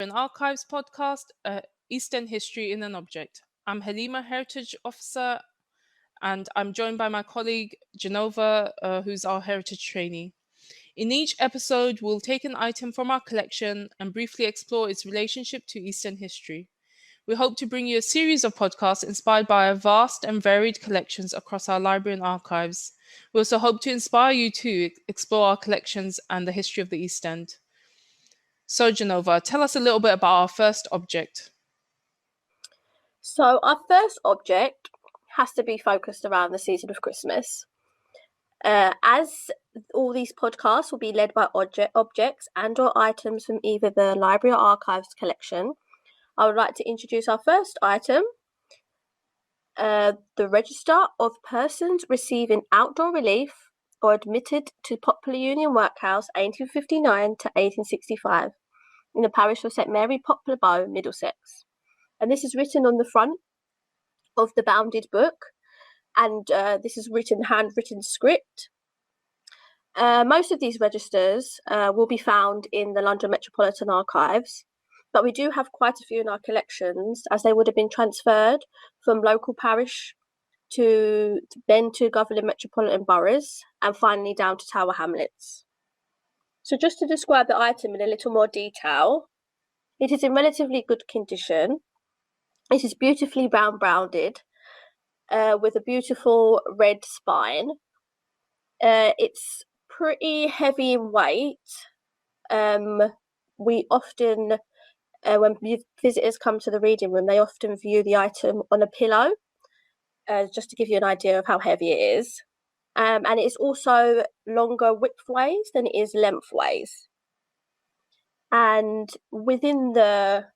An Archives podcast, East End History in an Object. I'm Halima, Heritage Officer, and I'm joined by my colleague Genova, who's our Heritage Trainee. In each episode, we'll take an item from our collection and briefly explore its relationship to East End history. We hope to bring you a series of podcasts inspired by our vast and varied collections across our library and archives. We also hope to inspire you to explore our collections and the history of the East End. So, Genova, tell us a little bit about our first object. So our first object has to be focused around the season of Christmas. As all these podcasts will be led by objects and or items from either the library or archives collection, I would like to introduce our first item, the register of persons receiving outdoor relief or admitted to Poplar Union Workhouse 1859 to 1865 in the parish of St Mary Poplar Bow, Middlesex. And this is written on the front of the bounded book, and this is handwritten script. Most of these registers will be found in the London Metropolitan Archives, but we do have quite a few in our collections, as they would have been transferred from local parish to governing metropolitan boroughs, and finally down to Tower Hamlets. So just to describe the item in a little more detail, it is in relatively good condition. It is beautifully brown-browed with a beautiful red spine. It's pretty heavy in weight. We often, when visitors come to the reading room, they often view the item on a pillow, just to give you an idea of how heavy it is. And it's also longer widthways than it is lengthways. And within the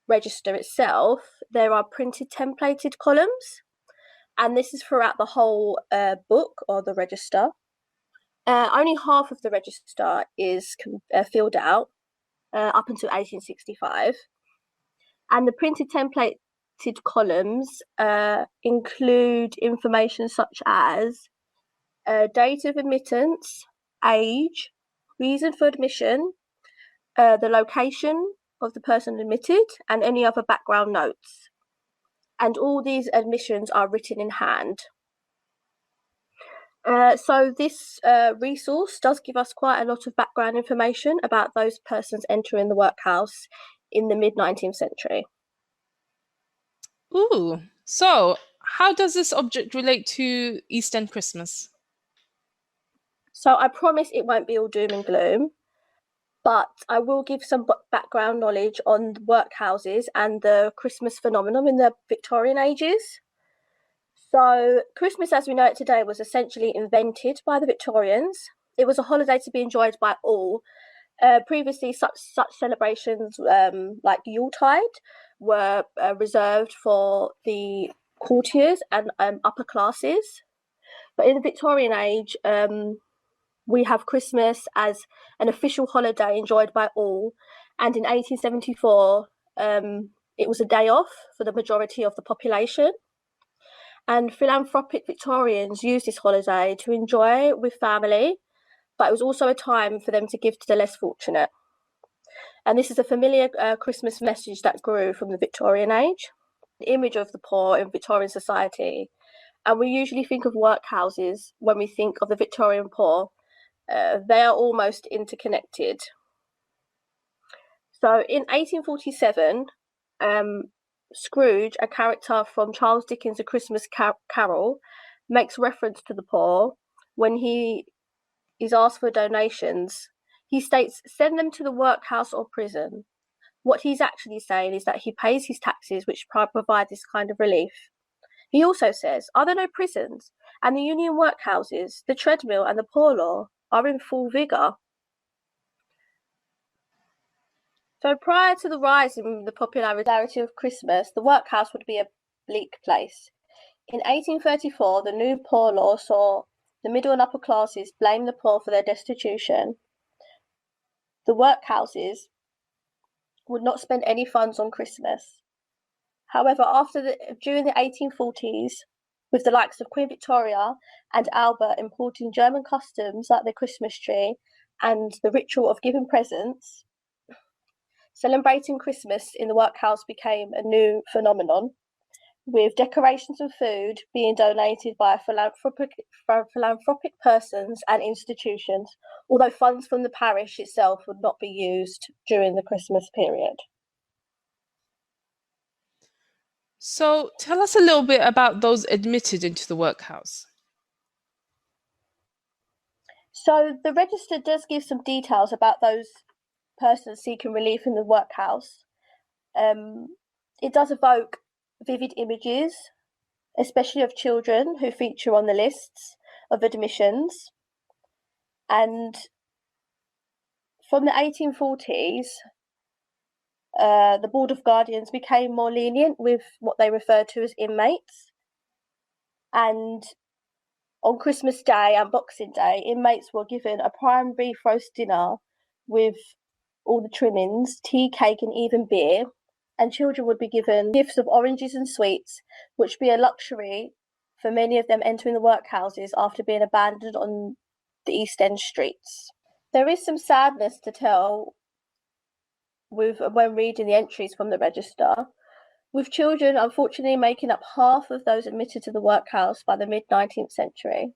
register itself, there are printed templated columns, and this is throughout the whole book or the register. Only half of the register is filled out up until 1865, and the printed templated columns include information such as date of admittance, age, reason for admission, the location of the person admitted, and any other background notes. And all these admissions are written in hand. So this resource does give us quite a lot of background information about those persons entering the workhouse in the mid-19th century. Ooh, so how does this object relate to East End Christmas? So I promise it won't be all doom and gloom, but I will give some background knowledge on workhouses and the Christmas phenomenon in the Victorian ages. So Christmas as we know it today was essentially invented by the Victorians. It was a holiday to be enjoyed by all. Previously, such celebrations like Yuletide were reserved for the courtiers and upper classes. But in the Victorian age, we have Christmas as an official holiday enjoyed by all. And in 1874, it was a day off for the majority of the population. And philanthropic Victorians used this holiday to enjoy with family, but it was also a time for them to give to the less fortunate. And this is a familiar Christmas message that grew from the Victorian age, the image of the poor in Victorian society. And we usually think of workhouses when we think of the Victorian poor. They are almost interconnected. So in 1847, Scrooge, a character from Charles Dickens' A Christmas Carol, makes reference to the poor when he is asked for donations. He states, "Send them to the workhouse or prison." What he's actually saying is that he pays his taxes, which provide this kind of relief. He also says, "Are there no prisons? And the union workhouses, the treadmill and the poor law are in full vigour." So prior to the rise in the popularity of Christmas, the workhouse would be a bleak place. In 1834, the new poor law saw the middle and upper classes blame the poor for their destitution. The workhouses would not spend any funds on Christmas. However, during the 1840s, with the likes of Queen Victoria and Albert importing German customs like the Christmas tree and the ritual of giving presents, Celebrating Christmas in the workhouse became a new phenomenon, with decorations and food being donated by philanthropic persons and institutions, although funds from the parish itself would not be used during the Christmas period. So tell us a little bit about those admitted into the workhouse. So the register does give some details about those persons seeking relief in the workhouse. It does evoke vivid images, especially of children who feature on the lists of admissions. And from the 1840s, the Board of Guardians became more lenient with what they referred to as inmates. And on Christmas Day and Boxing Day, inmates were given a prime beef roast dinner with all the trimmings, tea, cake, and even beer. And children would be given gifts of oranges and sweets, which would be a luxury for many of them entering the workhouses after being abandoned on the East End streets. There is some sadness to tell when reading the entries from the register, with children unfortunately making up half of those admitted to the workhouse by the mid-19th century.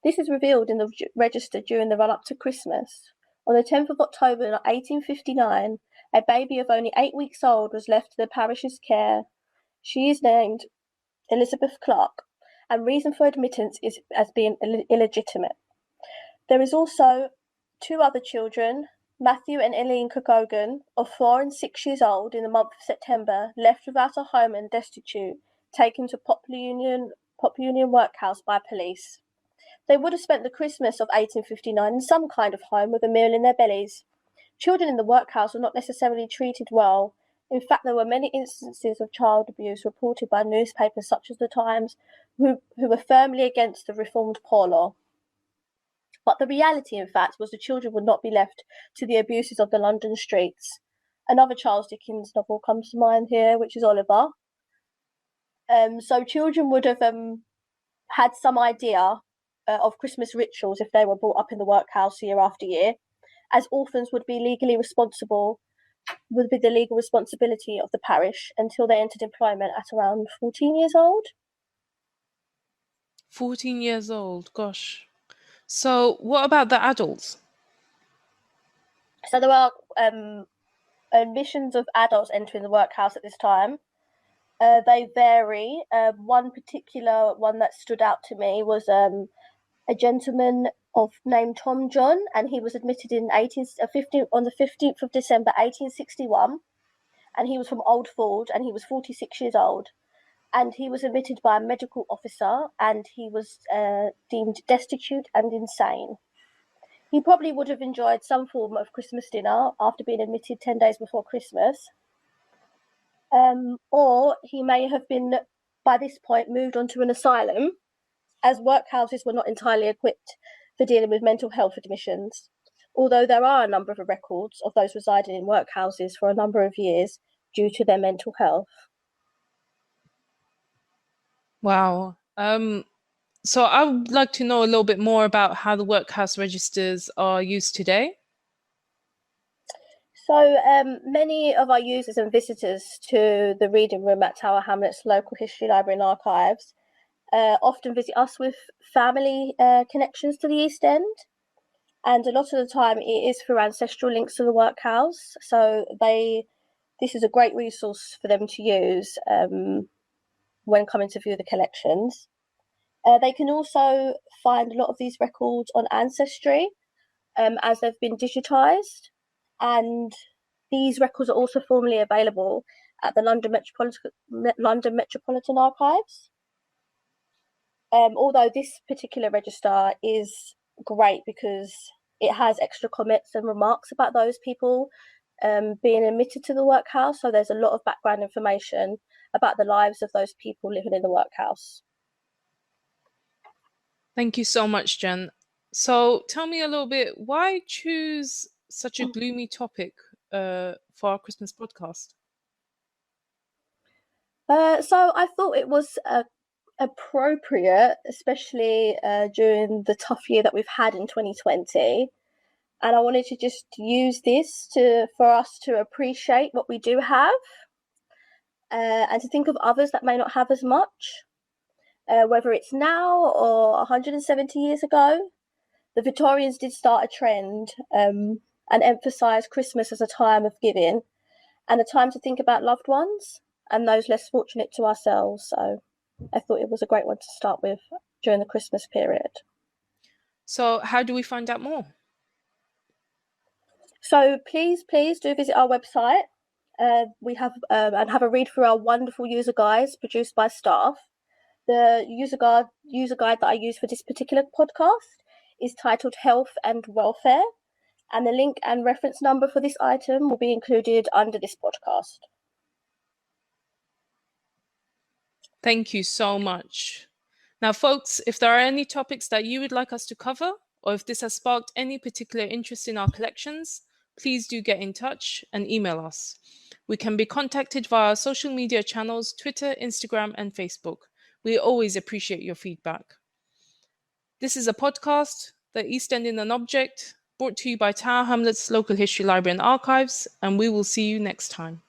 This is revealed in the register during the run-up to Christmas. On the 10th of October 1859, a baby of only 8 weeks old was left to the parish's care. She is named Elizabeth Clark, and reason for admittance is as being illegitimate. There is also 2 other children, Matthew and Eileen Cagogan, of 4 and 6 years old in the month of September, left without a home and destitute, taken to Poplar Union Workhouse by police. They would have spent the Christmas of 1859 in some kind of home with a meal in their bellies. Children in the workhouse were not necessarily treated well. In fact, there were many instances of child abuse reported by newspapers such as The Times, who were firmly against the reformed Poor Law. But the reality, in fact, was the children would not be left to the abuses of the London streets. Another Charles Dickens novel comes to mind here, which is Oliver. So children would have had some idea of Christmas rituals if they were brought up in the workhouse year after year, as orphans would be the legal responsibility of the parish until they entered employment at around 14 years old. 14 years old, gosh. So what about the adults? So there are admissions of adults entering the workhouse at this time. They vary. One particular one that stood out to me was a gentleman named Tom John, and he was admitted on the 15th of December 1861, and he was from Old Ford, and he was 46 years old, and he was admitted by a medical officer, and he was deemed destitute and insane. He probably would have enjoyed some form of Christmas dinner after being admitted 10 days before Christmas, or he may have been, by this point, moved on to an asylum, as workhouses were not entirely equipped for dealing with mental health admissions, although there are a number of records of those residing in workhouses for a number of years due to their mental health. Wow. So I would like to know a little bit more about how the workhouse registers are used today. So many of our users and visitors to the reading room at Tower Hamlets Local History Library and Archives often visit us with family connections to the East End, and a lot of the time it is through ancestral links to the workhouse. So this is a great resource for them to use when coming to view the collections. They can also find a lot of these records on Ancestry as they've been digitised, and these records are also formally available at the London Metropolitan Archives. Although this particular register is great because it has extra comments and remarks about those people being admitted to the workhouse, so there's a lot of background information about the lives of those people living in the workhouse. Thank you so much, Jen. So tell me a little bit, why choose such a gloomy topic for our Christmas podcast? So I thought it was appropriate, especially during the tough year that we've had in 2020. and I wanted to just use this for us to appreciate what we do have, and to think of others that may not have as much, whether it's now or 170 years ago. The Victorians did start a trend, and emphasise Christmas as a time of giving and a time to think about loved ones and those less fortunate to ourselves. So I thought it was a great one to start with during the Christmas period. So how do we find out more? So please do visit our website. We have and have a read through our wonderful user guides produced by staff. The user guide that I use for this particular podcast is titled Health and Welfare, and the link and reference number for this item will be included under this podcast. Thank you so much. Now, folks, if there are any topics that you would like us to cover, or if this has sparked any particular interest in our collections, please do get in touch and email us. We can be contacted via our social media channels, Twitter, Instagram, and Facebook. We always appreciate your feedback. This is a podcast, The East End in an Object, brought to you by Tower Hamlets Local History Library and Archives, and we will see you next time.